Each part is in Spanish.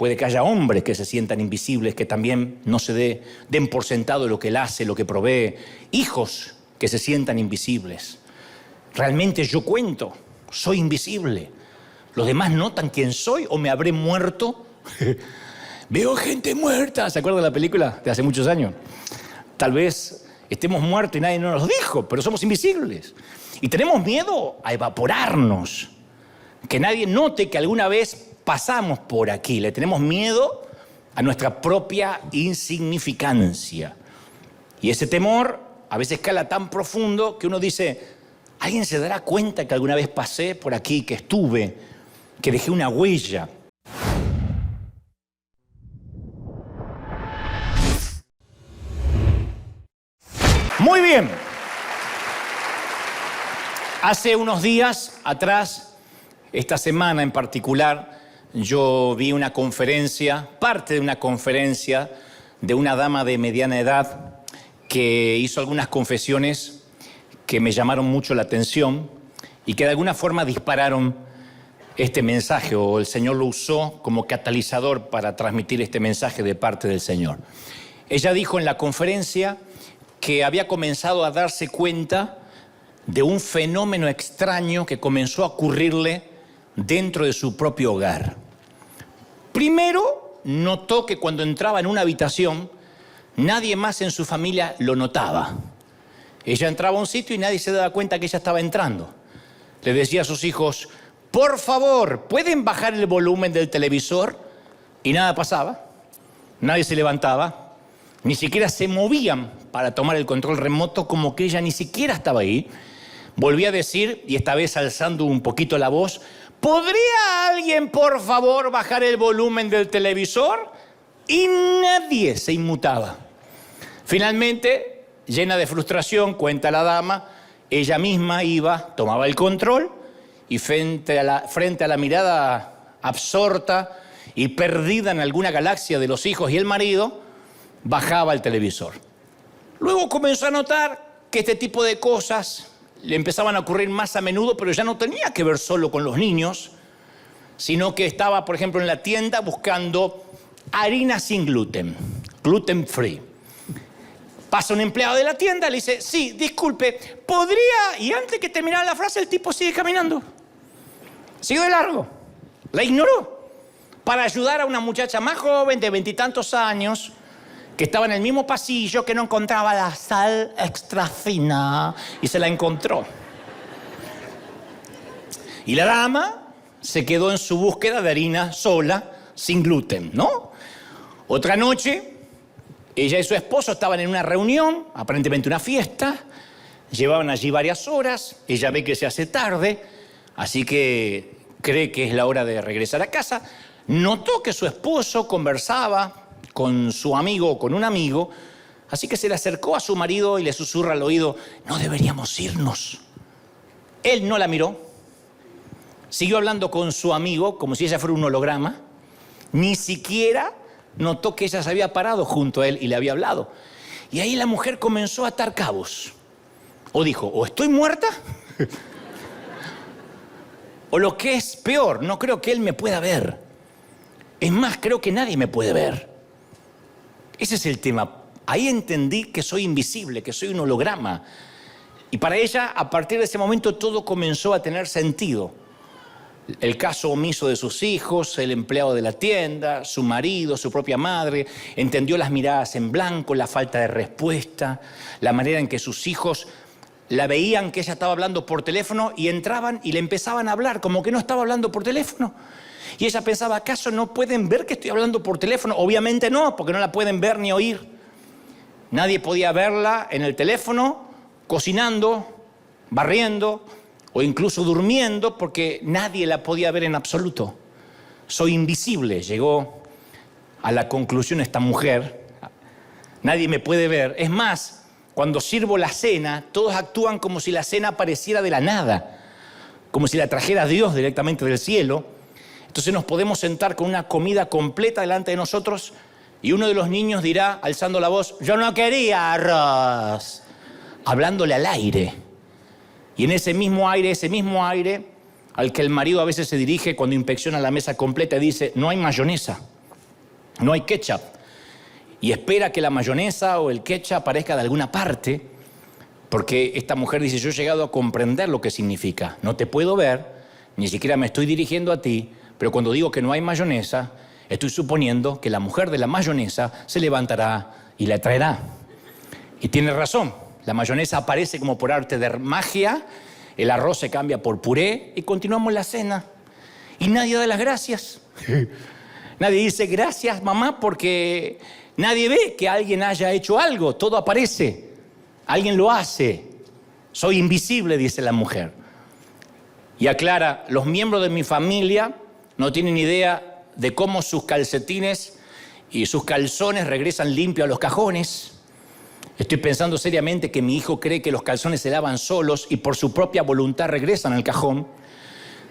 Puede que haya hombres que se sientan invisibles, que también no se den por sentado lo que él hace, lo que provee. Hijos que se sientan invisibles. Realmente yo cuento, soy invisible. ¿Los demás notan quién soy o me habré muerto? Veo gente muerta. ¿Se acuerdan de la película de hace muchos años? Tal vez estemos muertos y nadie nos lo dijo, pero somos invisibles. Y tenemos miedo a evaporarnos. Que nadie note que alguna vez pasamos por aquí. Le tenemos miedo a nuestra propia insignificancia. Y ese temor a veces cala tan profundo que uno dice, ¿alguien se dará cuenta que alguna vez pasé por aquí, que estuve, que dejé una huella? Muy bien. Hace unos días atrás, esta semana en particular, yo vi una conferencia, parte de una conferencia de una dama de mediana edad que hizo algunas confesiones que me llamaron mucho la atención y que de alguna forma dispararon este mensaje, o el Señor lo usó como catalizador para transmitir este mensaje de parte del Señor. Ella dijo en la conferencia que había comenzado a darse cuenta de un fenómeno extraño que comenzó a ocurrirle dentro de su propio hogar. Primero, notó que cuando entraba en una habitación, nadie más en su familia lo notaba. Ella entraba a un sitio y nadie se daba cuenta que ella estaba entrando. Le decía a sus hijos, por favor, ¿pueden bajar el volumen del televisor? Y nada pasaba. Nadie se levantaba. Ni siquiera se movían para tomar el control remoto, como que ella ni siquiera estaba ahí. Volvía a decir, y esta vez alzando un poquito la voz, ¿podría alguien, por favor, bajar el volumen del televisor? Y nadie se inmutaba. Finalmente, llena de frustración, cuenta la dama, ella misma iba, tomaba el control y frente a la mirada absorta y perdida en alguna galaxia de los hijos y el marido, bajaba el televisor. Luego comenzó a notar que este tipo de cosas le empezaban a ocurrir más a menudo, pero ya no tenía que ver solo con los niños, sino que estaba, por ejemplo, en la tienda buscando harina sin gluten, gluten free. Pasa un empleado de la tienda, le dice, sí, disculpe, ¿podría? Y antes que terminara la frase, el tipo sigue caminando. Siguió de largo. La ignoró. Para ayudar a una muchacha más joven, de 20 y tantos años, que estaba en el mismo pasillo, que no encontraba la sal extra fina, y se la encontró. Y la dama se quedó en su búsqueda de harina sola, sin gluten, ¿no? Otra noche, ella y su esposo estaban en una reunión, aparentemente una fiesta, llevaban allí varias horas, ella ve que se hace tarde, así que cree que es la hora de regresar a casa. Notó que su esposo conversaba con su amigo o con un amigo, así que se le acercó a su marido y le susurra al oído, no deberíamos irnos. Él no la miró, siguió hablando con su amigo como si ella fuera un holograma, ni siquiera notó que ella se había parado junto a él y le había hablado. Y ahí la mujer comenzó a atar cabos. O dijo, o estoy muerta, o lo que es peor, no creo que él me pueda ver. Es más, creo que nadie me puede ver. Ese es el tema. Ahí entendí que soy invisible, que soy un holograma. Y para ella, a partir de ese momento, todo comenzó a tener sentido. El caso omiso de sus hijos, el empleado de la tienda, su marido, su propia madre. Entendió las miradas en blanco, la falta de respuesta, la manera en que sus hijos la veían que ella estaba hablando por teléfono y entraban y le empezaban a hablar como que no estaba hablando por teléfono. Y ella pensaba, ¿acaso no pueden ver que estoy hablando por teléfono? Obviamente no, porque no la pueden ver ni oír. Nadie podía verla en el teléfono, cocinando, barriendo o incluso durmiendo, porque nadie la podía ver en absoluto. Soy invisible, llegó a la conclusión esta mujer. Nadie me puede ver. Es más, cuando sirvo la cena, todos actúan como si la cena apareciera de la nada, como si la trajera Dios directamente del cielo. Entonces nos podemos sentar con una comida completa delante de nosotros y uno de los niños dirá, alzando la voz, yo no quería arroz, hablándole al aire. Y en ese mismo aire al que el marido a veces se dirige cuando inspecciona la mesa completa y dice, no hay mayonesa. no hay ketchup. Y espera que la mayonesa o el ketchup aparezca de alguna parte, porque esta mujer dice, yo he llegado a comprender lo que significa. No te puedo ver, ni siquiera me estoy dirigiendo a ti, pero cuando digo que no hay mayonesa, estoy suponiendo que la mujer de la mayonesa se levantará y la traerá. Y tiene razón, la mayonesa aparece como por arte de magia, el arroz se cambia por puré y continuamos la cena. Y nadie da las gracias. Nadie dice gracias, mamá, porque nadie ve que alguien haya hecho algo, todo aparece. Alguien lo hace. Soy invisible, dice la mujer. Y aclara, los miembros de mi familia no tienen idea de cómo sus calcetines y sus calzones regresan limpios a los cajones. Estoy pensando seriamente que mi hijo cree que los calzones se lavan solos y por su propia voluntad regresan al cajón.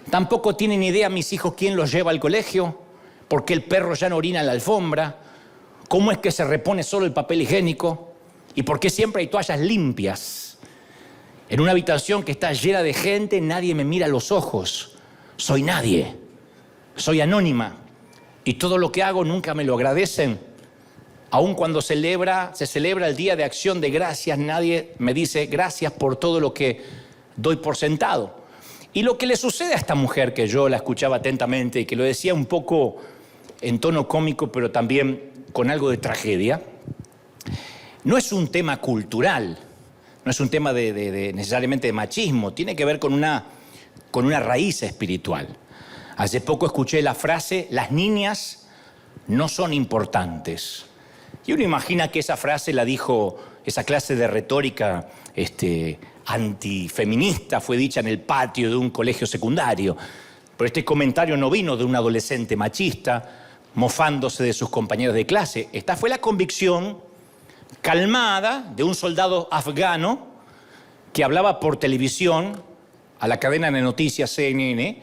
Tampoco tienen idea mis hijos quién los lleva al colegio, por qué el perro ya no orina en la alfombra, cómo es que se repone solo el papel higiénico y por qué siempre hay toallas limpias. En una habitación que está llena de gente, nadie me mira a los ojos. Soy nadie, soy anónima y todo lo que hago nunca me lo agradecen. Aun cuando se celebra el Día de Acción de Gracias, nadie me dice gracias por todo lo que doy por sentado. Y lo que le sucede a esta mujer, que yo la escuchaba atentamente y que lo decía un poco en tono cómico, pero también con algo de tragedia, no es un tema cultural, no es un tema necesariamente de machismo, tiene que ver con una raíz espiritual. Hace poco escuché la frase, las niñas no son importantes. Y uno imagina que esa frase la dijo, esa clase de retórica antifeminista fue dicha en el patio de un colegio secundario. Pero este comentario no vino de un adolescente machista, mofándose de sus compañeros de clase. Esta fue la convicción calmada de un soldado afgano que hablaba por televisión a la cadena de noticias CNN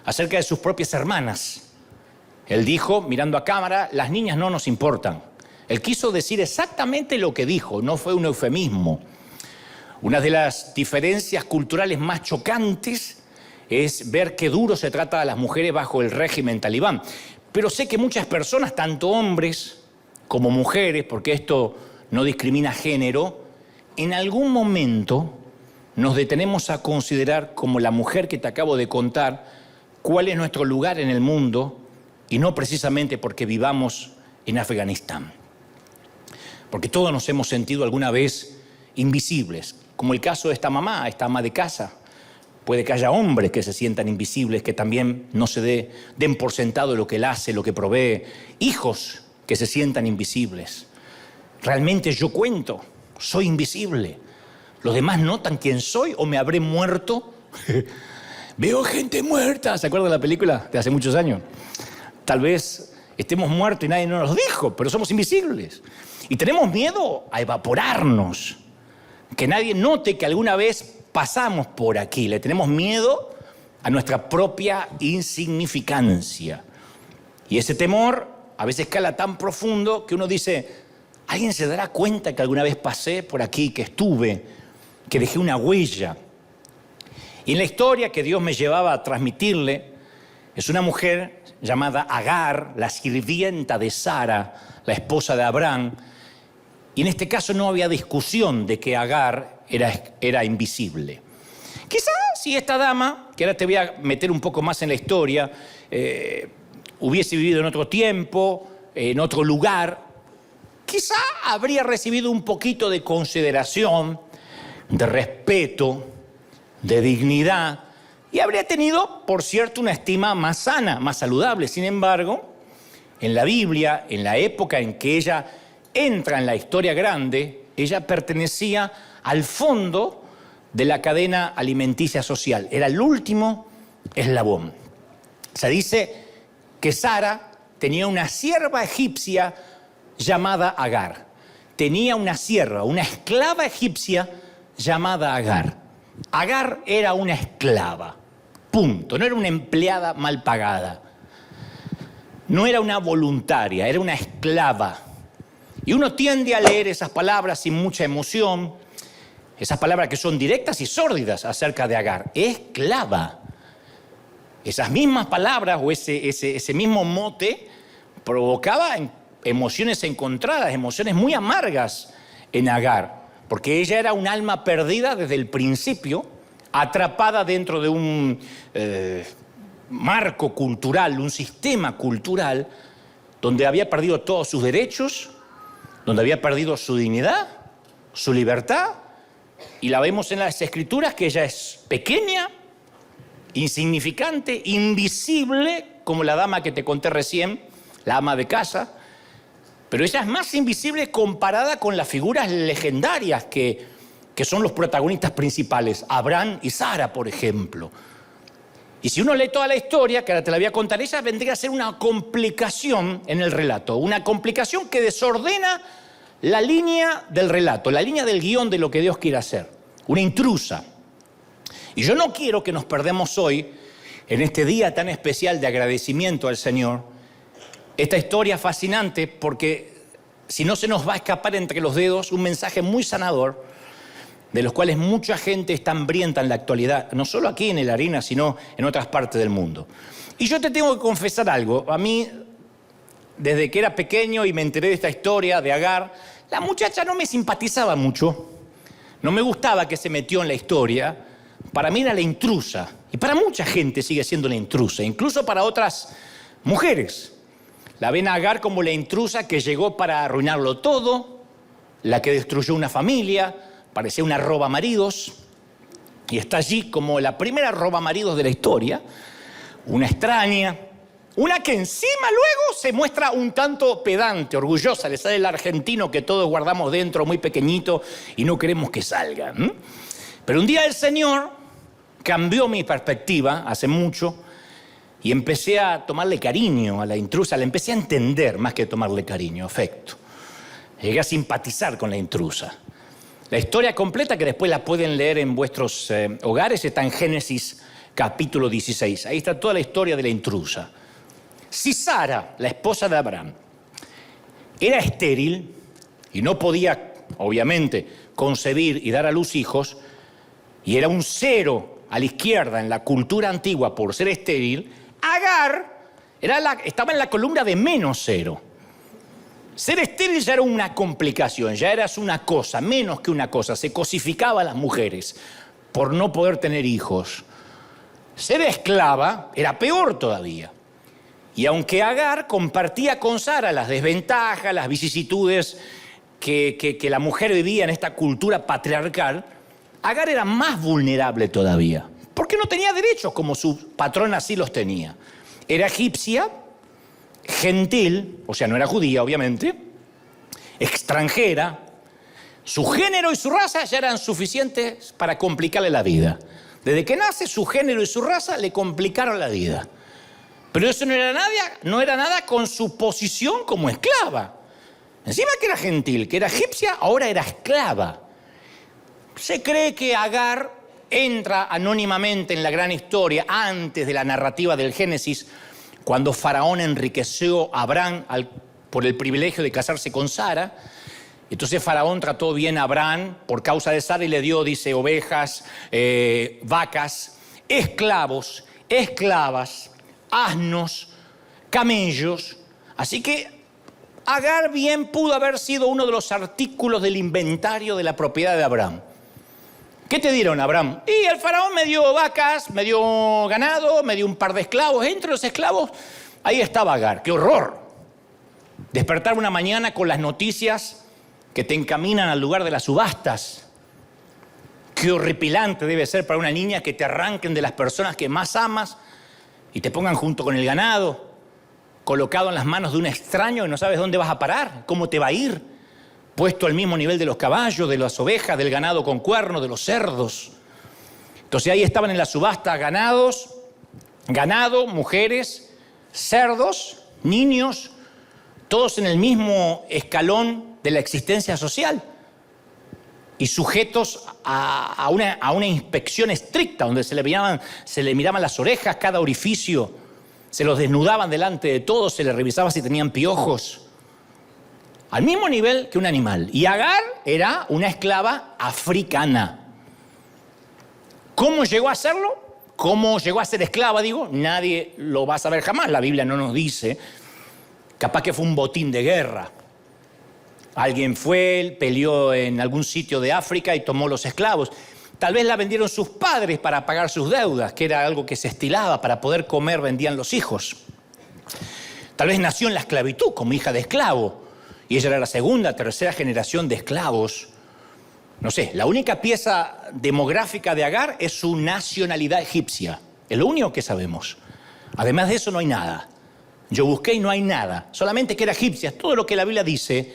acerca de sus propias hermanas. Él dijo, mirando a cámara, las niñas no nos importan. Él quiso decir exactamente lo que dijo, no fue un eufemismo. Una de las diferencias culturales más chocantes es ver qué duro se trata a las mujeres bajo el régimen talibán. Pero sé que muchas personas, tanto hombres como mujeres, porque esto no discrimina género, en algún momento nos detenemos a considerar, como la mujer que te acabo de contar, cuál es nuestro lugar en el mundo y no precisamente porque vivamos en Afganistán. Porque todos nos hemos sentido alguna vez invisibles, como el caso de esta mamá, esta ama de casa. Puede que haya hombres que se sientan invisibles, que también no se den por sentado lo que él hace, lo que provee. Hijos que se sientan invisibles. Realmente yo cuento, soy invisible. ¿Los demás notan quién soy o me habré muerto? Veo gente muerta. ¿Se acuerdan de la película de hace muchos años? Tal vez estemos muertos y nadie nos lo dijo, pero somos invisibles. Y tenemos miedo a evaporarnos, que nadie note que alguna vez pasamos por aquí. Le tenemos miedo a nuestra propia insignificancia. Y ese temor a veces cala tan profundo que uno dice, ¿alguien se dará cuenta que alguna vez pasé por aquí, que estuve, que dejé una huella? Y en la historia que Dios me llevaba a transmitirle, es una mujer llamada Agar, la sirvienta de Sara, la esposa de Abraham. Y en este caso no había discusión de que Agar era invisible. Quizás si esta dama, que ahora te voy a meter un poco más en la historia, hubiese vivido en otro tiempo, en otro lugar, quizá habría recibido un poquito de consideración, de respeto, de dignidad, y habría tenido, por cierto, una estima más sana, más saludable. Sin embargo, en la Biblia, en la época en que ella entra en la historia grande, ella pertenecía al fondo de la cadena alimenticia social. Era el último eslabón. Se dice que Sara tenía una sierva egipcia llamada Agar. Tenía una sierva, una esclava egipcia llamada Agar. Agar era una esclava, punto. No era una empleada mal pagada. No era una voluntaria, era una esclava. Y uno tiende a leer esas palabras sin mucha emoción, esas palabras que son directas y sórdidas acerca de Agar. Esclava. Esas mismas palabras o ese mismo mote provocaba emociones encontradas, emociones muy amargas en Agar, porque ella era un alma perdida desde el principio, atrapada dentro de un marco cultural, un sistema cultural, donde había perdido todos sus derechos, donde había perdido su dignidad, su libertad, y la vemos en las Escrituras que ella es pequeña, insignificante, invisible, como la dama que te conté recién, la ama de casa, pero ella es más invisible comparada con las figuras legendarias que son los protagonistas principales, Abraham y Sara, por ejemplo. Y si uno lee toda la historia, que ahora te la voy a contar, ella vendría a ser una complicación en el relato, una complicación que desordena la línea del relato, la línea del guión de lo que Dios quiere hacer, una intrusa. Y yo no quiero que nos perdamos hoy, en este día tan especial de agradecimiento al Señor, esta historia fascinante, porque si no se nos va a escapar entre los dedos un mensaje muy sanador, de los cuales mucha gente está hambrienta en la actualidad, no solo aquí en el Arena, sino en otras partes del mundo. Y yo te tengo que confesar algo. A mí, desde que era pequeño y me enteré de esta historia de Agar, la muchacha no me simpatizaba mucho. No me gustaba que se metió en la historia. Para mí era la intrusa. Y para mucha gente sigue siendo la intrusa, incluso para otras mujeres. La ven a Agar como la intrusa que llegó para arruinarlo todo, la que destruyó una familia, parecía una robamaridos, y está allí como la primera robamaridos de la historia, una extraña, una que encima luego se muestra un tanto pedante, orgullosa, le sale el argentino que todos guardamos dentro muy pequeñito y no queremos que salga. Pero un día el Señor cambió mi perspectiva hace mucho y empecé a tomarle cariño a la intrusa, la empecé a entender más que tomarle cariño, afecto. Llegué a simpatizar con la intrusa. La historia completa, que después la pueden leer en vuestros hogares, está en Génesis capítulo 16. Ahí está toda la historia de la intrusa. Si Sara, la esposa de Abraham, era estéril y no podía, obviamente, concebir y dar a luz hijos, y era un cero a la izquierda en la cultura antigua por ser estéril, Agar estaba en la columna de menos cero. Ser estéril ya era una complicación, ya eras una cosa, menos que una cosa. Se cosificaba a las mujeres por no poder tener hijos. Ser esclava era peor todavía. Y aunque Agar compartía con Sara las desventajas, las vicisitudes que la mujer vivía en esta cultura patriarcal, Agar era más vulnerable todavía, porque no tenía derechos como su patrón así los tenía. Era egipcia, gentil, o sea, no era judía, obviamente, extranjera. Su género y su raza ya eran suficientes para complicarle la vida. Desde que nace, su género y su raza le complicaron la vida. Pero eso no era nada con su posición como esclava. Encima que era gentil, que era egipcia, ahora era esclava. Se cree que Agar entra anónimamente en la gran historia antes de la narrativa del Génesis, cuando Faraón enriqueció a Abraham por el privilegio de casarse con Sara. Entonces Faraón trató bien a Abraham por causa de Sara y le dio, dice, ovejas, vacas, esclavos, esclavas, asnos, camellos. Así que Agar bien pudo haber sido uno de los artículos del inventario de la propiedad de Abraham. ¿Qué te dieron, Abraham? Y el faraón me dio vacas, me dio ganado, me dio un par de esclavos. Entre los esclavos, ahí estaba Agar. ¡Qué horror! Despertar una mañana con las noticias que te encaminan al lugar de las subastas. Qué horripilante debe ser para una niña que te arranquen de las personas que más amas y te pongan junto con el ganado, colocado en las manos de un extraño y no sabes dónde vas a parar, cómo te va a ir. Puesto al mismo nivel de los caballos, de las ovejas, del ganado con cuerno, de los cerdos. Entonces ahí estaban en la subasta ganado, mujeres, cerdos, niños, todos en el mismo escalón de la existencia social y sujetos a una inspección estricta, donde se le miraban las orejas, cada orificio, se los desnudaban delante de todos, se les revisaba si tenían piojos. Al mismo nivel que un animal. Y Agar era una esclava africana. ¿Cómo llegó a serlo? ¿Cómo llegó a ser esclava, digo? Nadie lo va a saber jamás. La Biblia no nos dice. Capaz que fue un botín de guerra. Alguien fue, peleó en algún sitio de África y tomó los esclavos. Tal vez la vendieron sus padres para pagar sus deudas, que era algo que se estilaba, para poder comer vendían los hijos. Tal vez nació en la esclavitud como hija de esclavo y ella era la segunda, tercera generación de esclavos. No sé, la única pieza demográfica de Agar es su nacionalidad egipcia. Es lo único que sabemos. Además de eso no hay nada. Yo busqué y no hay nada. Solamente que era egipcia. Todo lo que la Biblia dice,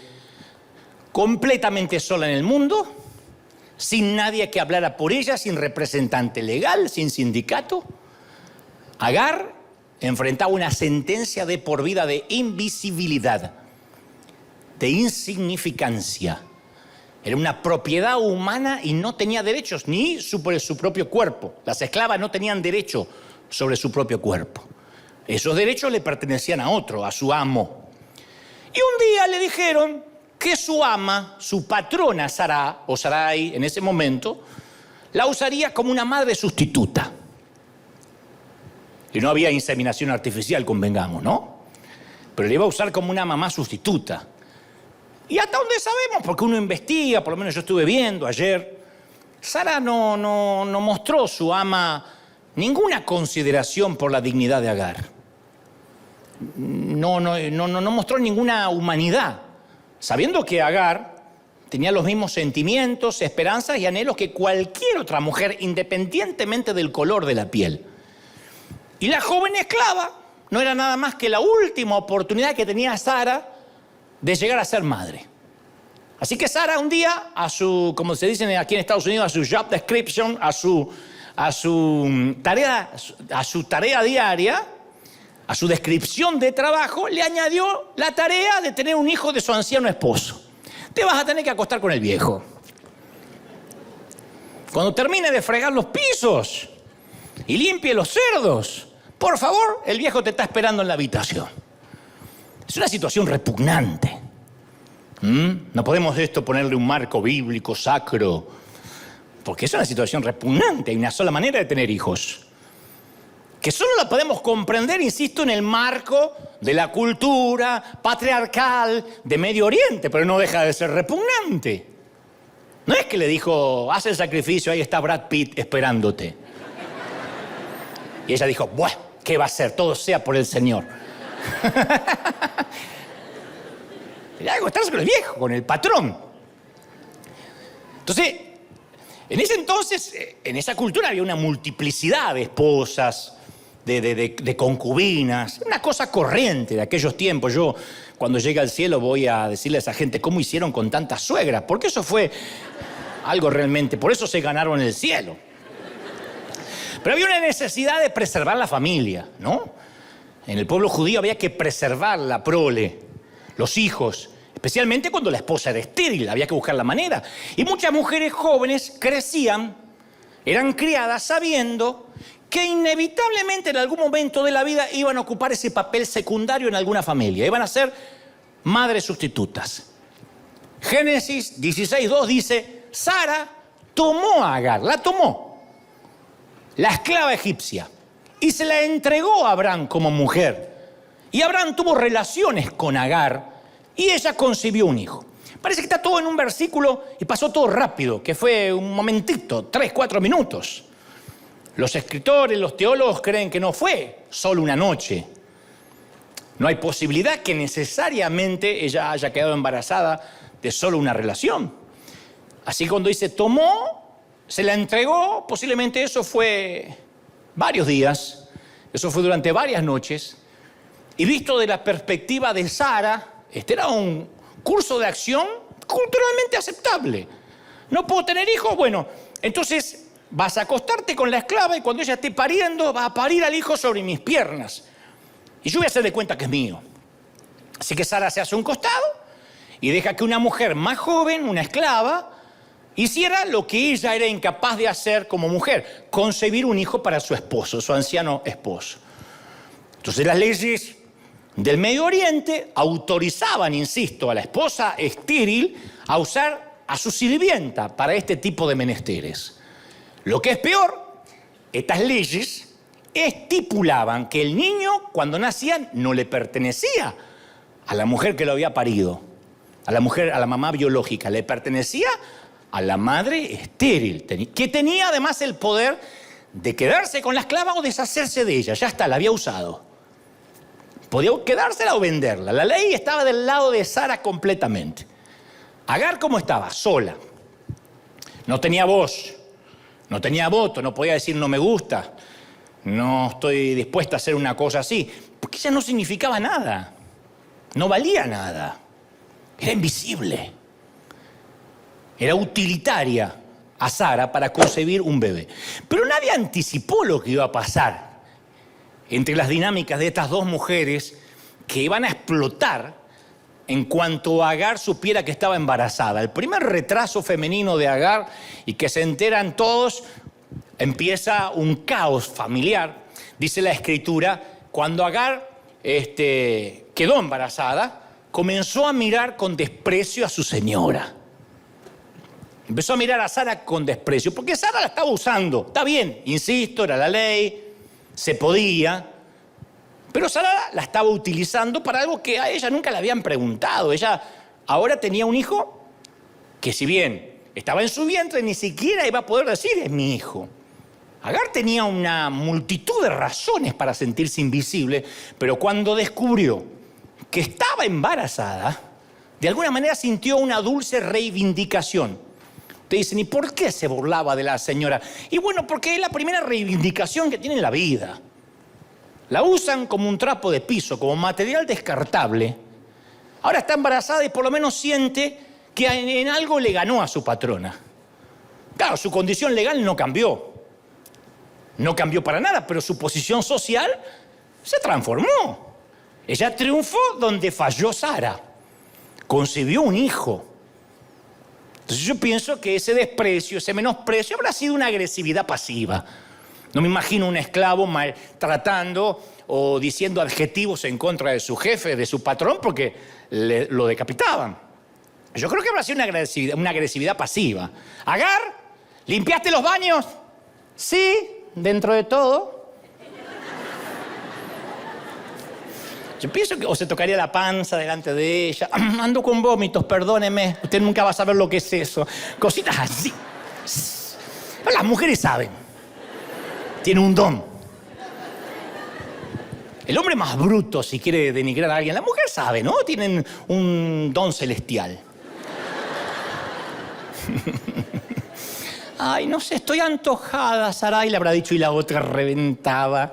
completamente sola en el mundo, sin nadie que hablara por ella, sin representante legal, sin sindicato. Agar enfrentaba una sentencia de por vida de invisibilidad, de insignificancia. Era una propiedad humana y no tenía derechos ni sobre su propio cuerpo. Las esclavas no tenían derecho sobre su propio cuerpo. Esos derechos le pertenecían a otro, a su amo. Y un día le dijeron que su ama, su patrona Sará, o Sarai en ese momento, la usaría como una madre sustituta. Y no había inseminación artificial, convengamos, ¿no? Pero le iba a usar como una mamá sustituta. Y hasta donde sabemos, porque uno investiga, por lo menos yo estuve viendo ayer, Sara no mostró su ama ninguna consideración por la dignidad de Agar. No mostró ninguna humanidad, sabiendo que Agar tenía los mismos sentimientos, esperanzas y anhelos que cualquier otra mujer, independientemente del color de la piel. Y la joven esclava no era nada más que la última oportunidad que tenía Sara de llegar a ser madre. Así que Sara un día, a su, como se dice aquí en Estados Unidos, a su job description, a su tarea diaria, a su descripción de trabajo, le añadió la tarea de tener un hijo de su anciano esposo. Te vas a tener que acostar con el viejo. Cuando termine de fregar los pisos y limpie los cerdos, por favor, el viejo te está esperando en la habitación. Es una situación repugnante. No podemos ponerle un marco bíblico, sacro, porque es una situación repugnante. Hay una sola manera de tener hijos, que solo la podemos comprender, insisto, en el marco de la cultura patriarcal de Medio Oriente, pero no deja de ser repugnante. No es que le dijo, haz el sacrificio, ahí está Brad Pitt esperándote. Y ella dijo, bueno, ¿qué va a hacer? Todo sea por el Señor. Era acostarse con el viejo, con el patrón. Entonces, en ese entonces, en esa cultura había una multiplicidad de esposas, de concubinas, una cosa corriente de aquellos tiempos. Yo, cuando llegue al cielo, voy a decirle a esa gente cómo hicieron con tantas suegras, porque eso fue algo realmente, por eso se ganaron el cielo. Pero había una necesidad de preservar la familia, ¿no? En el pueblo judío había que preservar la prole, los hijos, especialmente cuando la esposa era estéril, había que buscar la manera. Y muchas mujeres jóvenes crecían, eran criadas sabiendo que inevitablemente en algún momento de la vida iban a ocupar ese papel secundario en alguna familia, iban a ser madres sustitutas. Génesis 16:2 dice, Sara tomó a Agar, la tomó, la esclava egipcia, y se la entregó a Abraham como mujer. Y Abraham tuvo relaciones con Agar y ella concibió un hijo. Parece que está todo en un versículo y pasó todo rápido, que fue un momentito, 3-4 minutos. Los escritores, los teólogos creen que no fue solo una noche. No hay posibilidad que necesariamente ella haya quedado embarazada de solo una relación. Así que cuando dice tomó, se la entregó, posiblemente eso fue varios días, eso fue durante varias noches. Y visto de la perspectiva de Sara, este era un curso de acción culturalmente aceptable. ¿No puedo tener hijos? Bueno, entonces vas a acostarte con la esclava y cuando ella esté pariendo, va a parir al hijo sobre mis piernas. Y yo voy a hacer de cuenta que es mío. Así que Sara se hace un costado y deja que una mujer más joven, una esclava, hiciera lo que ella era incapaz de hacer como mujer, concebir un hijo para su esposo, su anciano esposo. Entonces las leyes del Medio Oriente autorizaban, insisto, a la esposa estéril a usar a su sirvienta para este tipo de menesteres. Lo que es peor, estas leyes estipulaban que el niño, cuando nacía, no le pertenecía a la mujer que lo había parido, a la mujer, a la mamá biológica, le pertenecía a la madre estéril, que tenía además el poder de quedarse con la esclava o deshacerse de ella. Ya está, la había usado. Podía quedársela o venderla. La ley estaba del lado de Sara completamente. Agar, ¿cómo estaba? Sola. No tenía voz, no tenía voto, no podía decir no me gusta, no estoy dispuesta a hacer una cosa así, porque ella no significaba nada, no valía nada, era invisible, era utilitaria a Sara para concebir un bebé. Pero nadie anticipó lo que iba a pasar entre las dinámicas de estas dos mujeres que iban a explotar en cuanto Agar supiera que estaba embarazada. El primer retraso femenino de Agar, y que se enteran todos, empieza un caos familiar. Dice la Escritura, cuando Agar quedó embarazada, comenzó a mirar con desprecio a su señora. Empezó a mirar a Sara con desprecio, porque Sara la estaba usando. Está bien, insisto, era la ley, se podía. Pero Sara la estaba utilizando para algo que a ella nunca le habían preguntado. Ella ahora tenía un hijo que, si bien estaba en su vientre, ni siquiera iba a poder decir es mi hijo. Agar tenía una multitud de razones para sentirse invisible, pero cuando descubrió que estaba embarazada, de alguna manera sintió una dulce reivindicación. Te dicen, ¿y por qué se burlaba de la señora? Y bueno, porque es la primera reivindicación que tiene en la vida. La usan como un trapo de piso, como material descartable. Ahora está embarazada y por lo menos siente que en algo le ganó a su patrona. Claro, su condición legal no cambió. No cambió para nada, pero su posición social se transformó. Ella triunfó donde falló Sara. Concibió un hijo. Entonces yo pienso que ese desprecio, ese menosprecio habrá sido una agresividad pasiva. No me imagino un esclavo maltratando o diciendo adjetivos en contra de su jefe, de su patrón, porque lo decapitaban. Yo creo que habrá sido una agresividad pasiva. Agar, ¿limpiaste los baños? Sí, dentro de todo. Yo pienso que o se tocaría la panza delante de ella. Ando con vómitos, perdóneme. Usted nunca va a saber lo que es eso. Cositas así. Las mujeres saben. Tienen un don. El hombre más bruto, si quiere denigrar a alguien, la mujer sabe, ¿no? Tienen un don celestial. Ay, no sé, estoy antojada, Sarai, le habrá dicho, y la otra reventaba.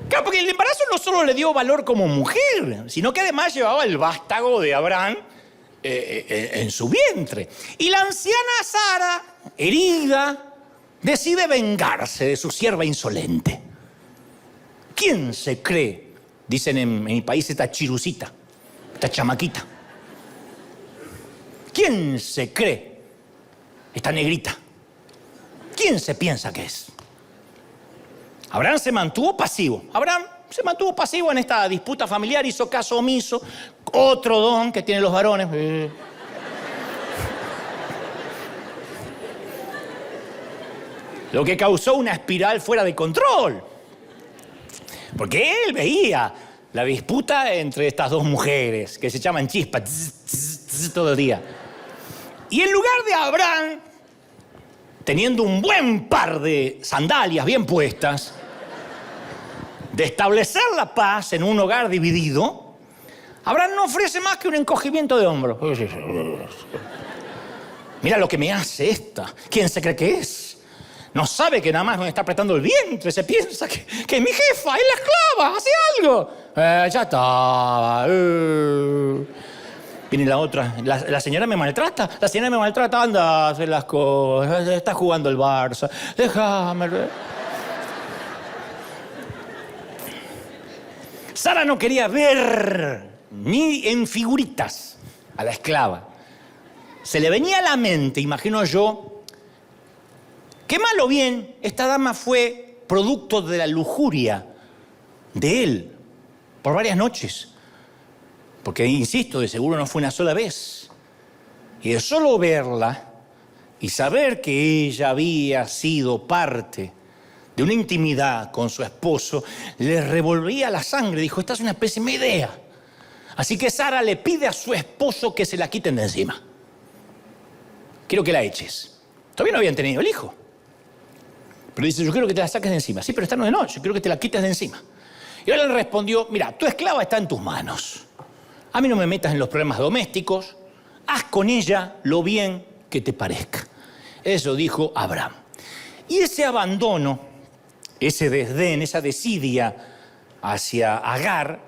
Claro, porque el embarazo no solo le dio valor como mujer, sino que además llevaba el vástago de Abraham en su vientre. Y la anciana Sara, herida, decide vengarse de su sierva insolente. ¿Quién se cree? Dicen en mi país esta chirucita, esta chamaquita. ¿Quién se cree? Esta negrita. ¿Quién se piensa que es? Abraham se mantuvo pasivo. Abraham se mantuvo pasivo en esta disputa familiar, hizo caso omiso. Otro don que tienen los varones. Lo que causó una espiral fuera de control. Porque él veía la disputa entre estas dos mujeres que se llaman chispas todo el día. Y en lugar de Abraham, teniendo un buen par de sandalias bien puestas, de establecer la paz en un hogar dividido, Abraham no ofrece más que un encogimiento de hombros. Mira lo que me hace esta. ¿Quién se cree que es? No sabe que nada más me está apretando el vientre. Se piensa que mi jefa es la esclava. Hace algo. Ya estaba. Viene la otra. La señora me maltrata. La señora me maltrata. Anda a hacer las cosas. Está jugando el Barça. Déjame. Sara no quería ver ni en figuritas a la esclava. Se le venía a la mente, imagino yo, que mal o bien, esta dama fue producto de la lujuria de él por varias noches. Porque, insisto, de seguro no fue una sola vez. Y de solo verla y saber que ella había sido parte de una intimidad con su esposo, le revolvía la sangre. Dijo, esta es una pésima idea. Así que Sara le pide a su esposo que se la quiten de encima. Quiero que la eches. Todavía no habían tenido el hijo. Pero dice, yo quiero que te la saques de encima. Sí, pero esta no, yo quiero que te la quites de encima. Y él le respondió, mira, tu esclava está en tus manos. A mí no me metas en los problemas domésticos. Haz con ella lo bien que te parezca. Eso dijo Abraham. Y ese abandono, ese desdén, esa desidia hacia Agar,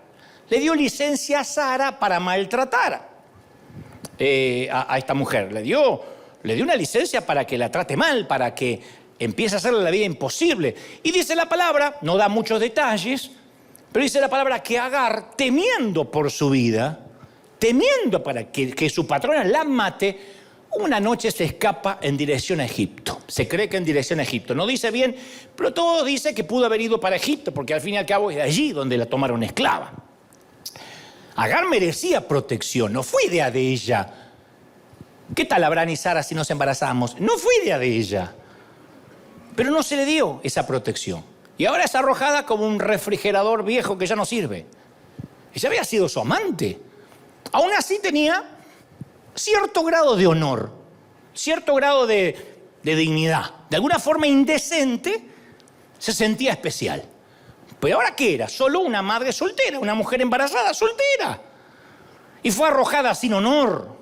le dio licencia a Sara para maltratar a esta mujer. Le dio una licencia para que la trate mal, para que empiece a hacerle la vida imposible. Y dice la palabra, no da muchos detalles, pero dice la palabra que Agar, temiendo por su vida, temiendo para que su patrona la mate, una noche se escapa en dirección a Egipto. Se cree que en dirección a Egipto. No dice bien, pero todo dice que pudo haber ido para Egipto, porque al fin y al cabo es de allí donde la tomaron esclava. Agar merecía protección, no fue idea de ella. ¿Qué tal Abraham y Sara si nos embarazamos? No fue idea de ella. Pero no se le dio esa protección. Y ahora es arrojada como un refrigerador viejo que ya no sirve. Ella había sido su amante. Aún así tenía cierto grado de honor, cierto grado de dignidad. De alguna forma indecente se sentía especial. Pero ahora ¿qué era? Solo una madre soltera, una mujer embarazada soltera. Y fue arrojada sin honor,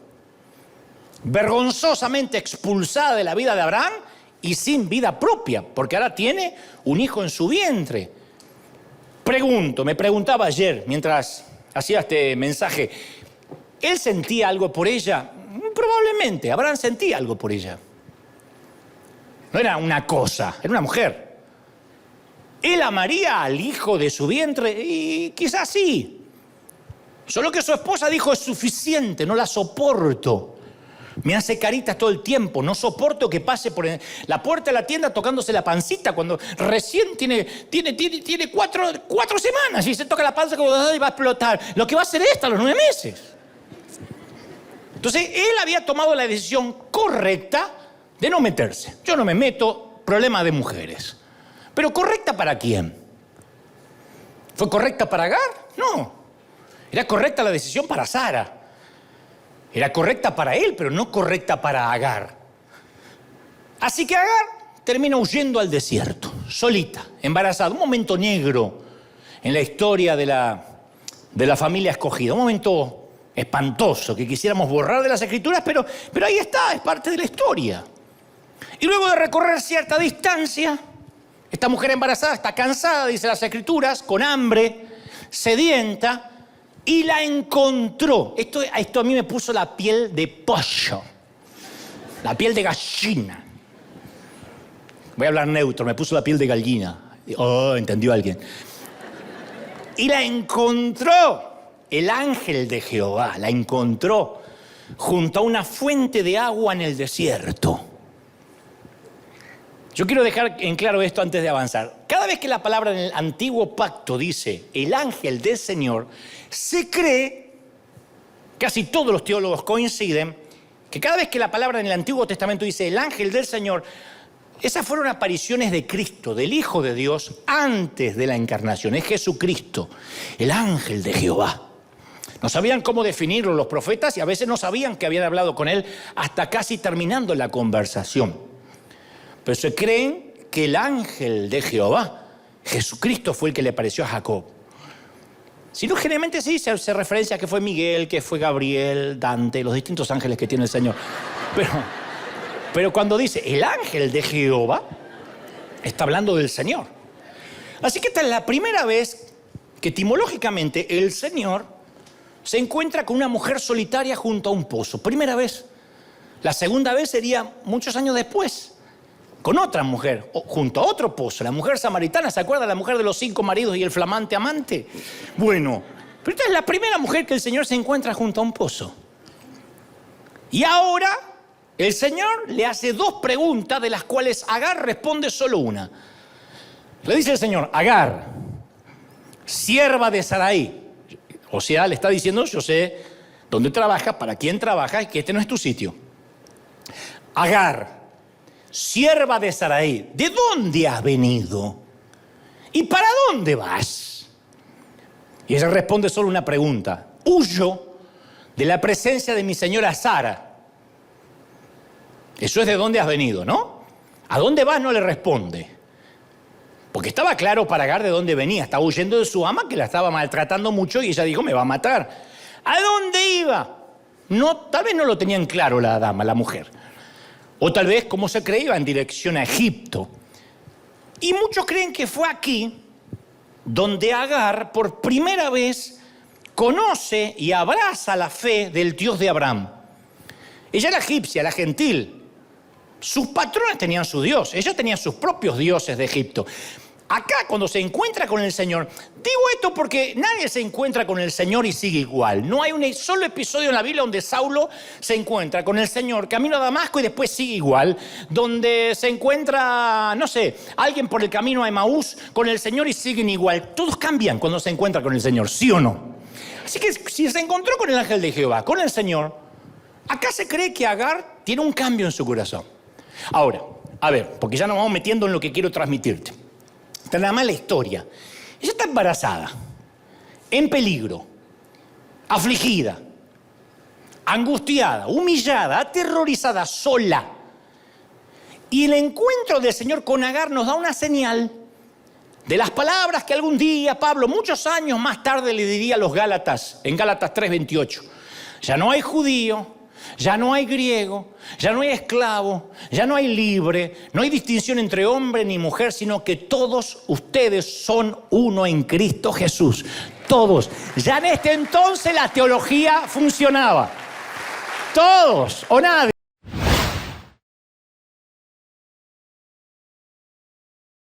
vergonzosamente expulsada de la vida de Abraham y sin vida propia, porque ahora tiene un hijo en su vientre. Me preguntaba ayer, mientras hacía este mensaje, ¿él sentía algo por ella? Probablemente, Abraham sentía algo por ella. No era una cosa, era una mujer. ¿Él amaría al hijo de su vientre? Y quizás sí. Solo que su esposa dijo, es suficiente, no la soporto. Me hace caritas todo el tiempo, no soporto que pase por la puerta de la tienda tocándose la pancita cuando recién tiene 4 semanas y se toca la panza como va a explotar. Lo que va a hacer esta a los 9 meses. Entonces, él había tomado la decisión correcta de no meterse. Yo no me meto, problema de mujeres. ¿Pero correcta para quién? ¿Fue correcta para Agar? No. Era correcta la decisión para Sara. Era correcta para él, pero no correcta para Agar. Así que Agar termina huyendo al desierto, solita, embarazada. Un momento negro en la historia de la familia escogida. Un momento espantoso que quisiéramos borrar de las Escrituras, pero ahí está, es parte de la historia. Y luego de recorrer cierta distancia, esta mujer embarazada está cansada, dice las Escrituras, con hambre, sedienta, y la encontró. Esto a mí me puso la piel de pollo, la piel de gallina. Voy a hablar neutro, me puso la piel de gallina. Oh, entendió alguien. Y la encontró. El ángel de Jehová la encontró junto a una fuente de agua en el desierto. Yo quiero dejar en claro esto antes de avanzar. Cada vez que la palabra en el antiguo pacto dice el ángel del Señor, se cree, casi todos los teólogos coinciden, que cada vez que la palabra en el Antiguo Testamento dice el ángel del Señor, esas fueron apariciones de Cristo, del Hijo de Dios, antes de la encarnación. Es Jesucristo, el ángel de Jehová. No sabían cómo definirlo los profetas y a veces no sabían que habían hablado con él hasta casi terminando la conversación. Pero se creen que el ángel de Jehová, Jesucristo, fue el que le apareció a Jacob. Si no, generalmente sí se hace referencia a que fue Miguel, que fue Gabriel, Dante, los distintos ángeles que tiene el Señor. Pero cuando dice el ángel de Jehová, está hablando del Señor. Así que esta es la primera vez que etimológicamente el Señor se encuentra con una mujer solitaria junto a un pozo. Primera vez. La segunda vez sería muchos años después, con otra mujer, junto a otro pozo. La mujer samaritana, ¿se acuerda? La mujer de los 5 maridos y el flamante amante. Bueno, pero esta es la primera mujer que el Señor se encuentra junto a un pozo. Y ahora el Señor le hace 2 preguntas, de las cuales Agar responde solo una. Le dice el Señor, Agar, sierva de Sarai. O sea, le está diciendo, yo sé dónde trabajas, para quién trabajas, y que este no es tu sitio. Agar, sierva de Sarai, ¿de dónde has venido? ¿Y para dónde vas? Y ella responde solo una pregunta. huyo de la presencia de mi señora Sara. Eso es de dónde has venido, ¿no? ¿A dónde vas? No le responde. Porque estaba claro para Agar de dónde venía. Estaba huyendo de su ama que la estaba maltratando mucho y ella dijo, me va a matar. ¿A dónde iba? No, tal vez no lo tenían claro la dama, la mujer. O tal vez, como se cree, iba en dirección a Egipto. Y muchos creen que fue aquí donde Agar por primera vez conoce y abraza la fe del Dios de Abraham. Ella era egipcia, era gentil. Sus patrones tenían su Dios, ella tenía sus propios dioses de Egipto. Acá, cuando se encuentra con el Señor, digo esto porque nadie se encuentra con el Señor y sigue igual. No hay un solo episodio en la Biblia donde Saulo se encuentra con el Señor, camino a Damasco y después sigue igual. Donde se encuentra, no sé, alguien por el camino a Emaús con el Señor y siguen igual. Todos cambian cuando se encuentran con el Señor, ¿sí o no? Así que si se encontró con el ángel de Jehová, con el Señor, acá se cree que Agar tiene un cambio en su corazón. Ahora, a ver, porque ya nos vamos metiendo en lo que quiero transmitirte. Esta es la mala historia. Ella está embarazada, en peligro, afligida, angustiada, humillada, aterrorizada, sola. Y el encuentro del Señor con Agar nos da una señal de las palabras que algún día Pablo, muchos años más tarde, le diría a los Gálatas, en Gálatas 3:28. Ya no hay judío, ya no hay griego, ya no hay esclavo, ya no hay libre, no hay distinción entre hombre ni mujer, sino que todos ustedes son uno en Cristo Jesús. Todos. Ya en este entonces la teología funcionaba. Todos o nadie.